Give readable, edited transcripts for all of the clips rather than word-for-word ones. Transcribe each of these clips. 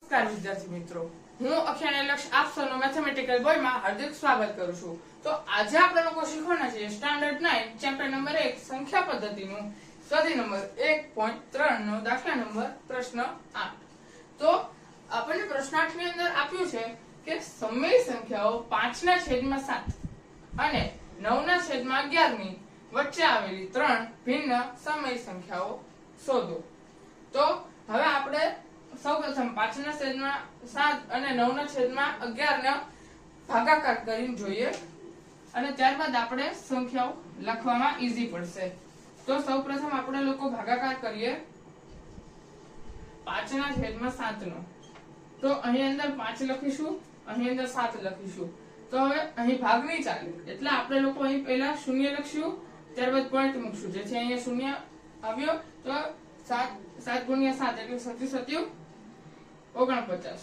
નમસ્કાર વિદ્યાર્થી મિત્રો, હું અખ્યાને લક્ષ આપ સૌનું મેથેમેટિકલ બોયમાં હાર્દિક સ્વાગત કરું છું। તો આજે આપણે લોકો શીખવાના છે સ્ટાન્ડર્ડ 9 ચેપ્ટર નંબર 1 સંખ્યા પદ્ધતિનું સ્વાધ્યાય નંબર 1.3 નો દાખલા નંબર પ્રશ્ન 8। તો આપણને પ્રશ્ન 8 ની અંદર આપ્યું છે કે સમય સંખ્યાઓ 5/7 અને 9/11 ની વચ્ચે આવેલી ત્રણ ભિન્ન સમય સંખ્યાઓ શોધો। તો હવે આપણે સૌપ્રથમ 5/7 અને 9/11 ને ભાગાકાર કરીને જોઈએ અને ત્યારબાદ આપણે સંખ્યાઓ લખવામાં ઈઝી પડશે। તો સૌપ્રથમ આપણે લોકો ભાગાકાર કરીએ 5/7 નો। તો અહીં અંદર 5 લખીશું, અહીં અંદર 7 લખીશું। તો હવે અહીં ભાગ નહીં ચાલે એટલે આપણે લોકો અહીં પહેલા શૂન્ય લખશું, ત્યારબાદ પોઈન્ટ મૂકશું, જેથી અહીંયા શૂન્ય આવ્યો તો 7 7 એટલે 7 49।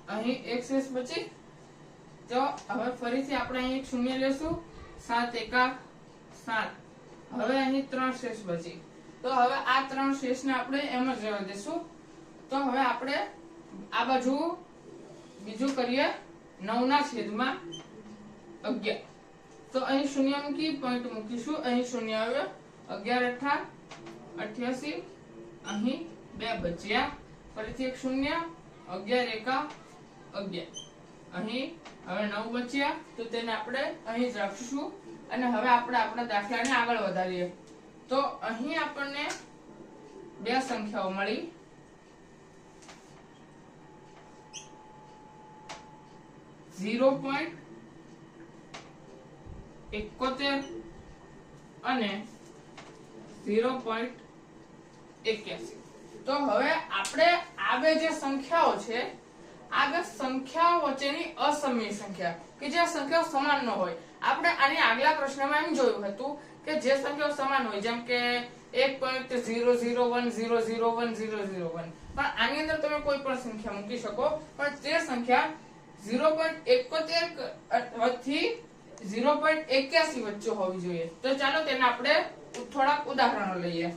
અહીં એક શેષ બચી। તો હવે ફરીથી આપણે અહીં એક શૂન્ય લેશું, 7 એકા 7। હવે અહીં 3 શેષ બચી। તો હવે આ 3 શેષને આપણે એમ જ રહેવા દેશું। તો હવે આપણે આ બાજુ બીજું કરીએ 9/11। તો અહીં શૂન્ય મૂકી પોઈન્ટ મૂકીશું, અહીં શૂન્ય આવ્યો, 11 8 88। અહીં 2 બચ્યા, ફરીથી એક શૂન્ય, 11 એકા 11। અહીં હવે 9 બચ્યા, તો તેને આપણે અહીં જ રાખીશું અને હવે આપણે આપણા દાખલાને આગળ વધારીએ। તો અહીં આપણને બે સંખ્યાઓ મળી, 0.71 અને 0.81। તો હવે આપણે આ બે જે સંખ્યાઓ છે, આ બે સંખ્યાઓ વચ્ચેની અસમય સંખ્યા કે જે સંખ્યાઓ સમાન ન હોય, આપણે આની આગલા પ્રશ્નમાં એમ જોયું હતું કે જે સંખ્યાઓ સમાન હોય, જેમ કે 1.001001001001, પણ આની અંદર તમે કોઈ પણ સંખ્યા મૂકી શકો, પણ તે સંખ્યા 0.71 થી 0.81 વચ્ચે હોવી જોઈએ। તો ચાલો તેને આપણે થોડાક ઉદાહરણો લઈએ।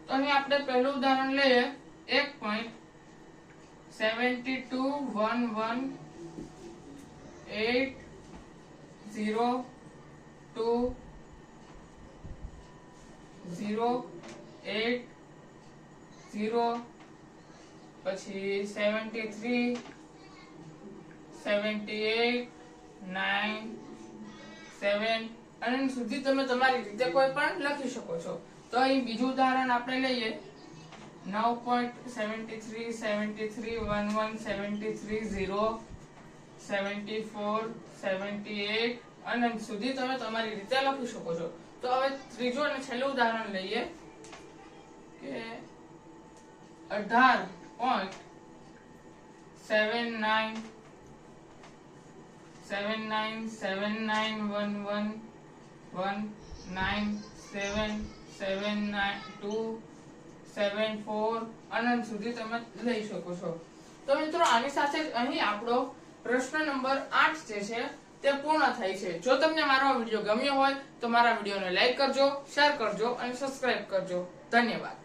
તો અહીં આપણે પહેલું ઉદાહરણ લઈએ 1.7211802080, પછી 73 78 9 7 અને સુધી તમે તમારી રીતે કોઈ પણ લખી શકો છો। તો અહીં બીજું ઉદાહરણ આપણે લઈએ 9.73 73 11 73 0 74 78 અને સુધી તમે તમારી રીતે લખી શકો છો। તો હવે ત્રીજું અને છેલ્લું ઉદાહરણ લઈએ કે 18.79 79 79 11 19 7 7 74 અનંત સુધી તમે લઈ શકો છો। તો મિત્રો આની સાથે જ અહીં આપણો પ્રશ્ન નંબર 8 જે છે તે પૂર્ણ થાય છે। જો તમને મારો વિડીયો ગમ્યો હોય તો મારા વિડીયોને લાઈક કરજો, શેર કરજો અને સબસ્ક્રાઇબ કરજો। ધન્યવાદ।